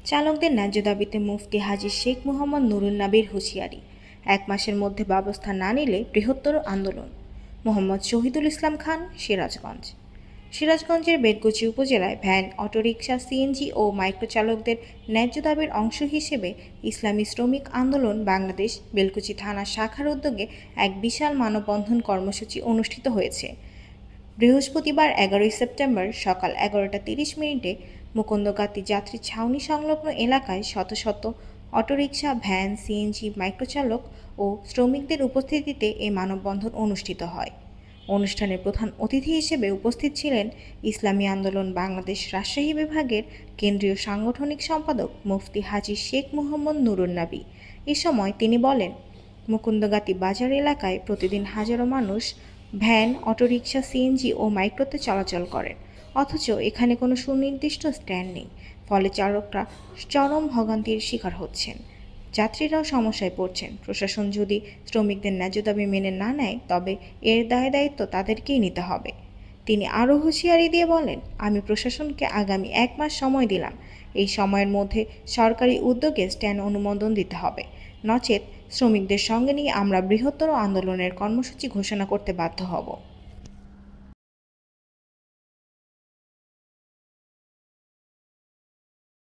চালকদের ন্যায্য দাবিতে মুফতি হাজী শেখ মোহাম্মদ নুরুন নবীর হুঁশিয়ারি, ১ মাসের মধ্যে ব্যবস্থা না নিলে বৃহত্তর আন্দোলন। মোহাম্মদ শহীদুল ইসলাম খান, সিরাজগঞ্জের বেতগুচি উপজেলায় ভ্যান, অটোরিকশা, সিএনজি ও মাইক্রো চালকদের ন্যায্য দাবির অংশ হিসেবে ইসলামী শ্রমিক আন্দোলন বাংলাদেশ বেলকুচি থানা শাখার উদ্যোগে এক বিশাল মানববন্ধন কর্মসূচি অনুষ্ঠিত হয়েছে। বৃহস্পতিবার ১১ সেপ্টেম্বর সকাল ১১টা ৩০ মিনিটে মুকুন্দগাতী যাত্রী ছাউনি সংলগ্ন এলাকায় শত শত অটোরিকশা, ভ্যান, সিএনজি, মাইক্রোচালক ও শ্রমিকদের উপস্থিতিতে এ মানববন্ধন অনুষ্ঠিত হয়। অনুষ্ঠানে প্রধান অতিথি হিসেবে উপস্থিত ছিলেন ইসলামী আন্দোলন বাংলাদেশ রাজশাহী বিভাগের কেন্দ্রীয় সাংগঠনিক সম্পাদক মুফতি হাজী শেখ মোহাম্মদ নুরুন নবী। এ সময় তিনি বলেন, মুকুন্দগাতী বাজার এলাকায় প্রতিদিন হাজারো মানুষ ভ্যান, অটোরিকশা, সিএনজি ও মাইক্রোতে চলাচল করেন, অথচ এখানে কোনো সুনির্দিষ্ট স্ট্যান্ড নেই। ফলে চালকরা চরম ভোগান্তির শিকার হচ্ছেন, যাত্রীরাও সমস্যায় পড়ছেন। প্রশাসন যদি শ্রমিকদের ন্যায্য দাবি মেনে না নেয়, তবে এর দায়-দায়িত্ব তাদেরকেই নিতে হবে। তিনি আরও হুঁশিয়ারি দিয়ে বলেন, আমি প্রশাসনকে আগামী ১ মাস সময় দিলাম। এই সময়ের মধ্যে সরকারি উদ্যোগে স্ট্যান্ড অনুমোদন দিতে হবে, নচেত শ্রমিকদের সঙ্গে নিয়ে আমরা বৃহত্তর আন্দোলনের কর্মসূচি ঘোষণা করতে বাধ্য হব।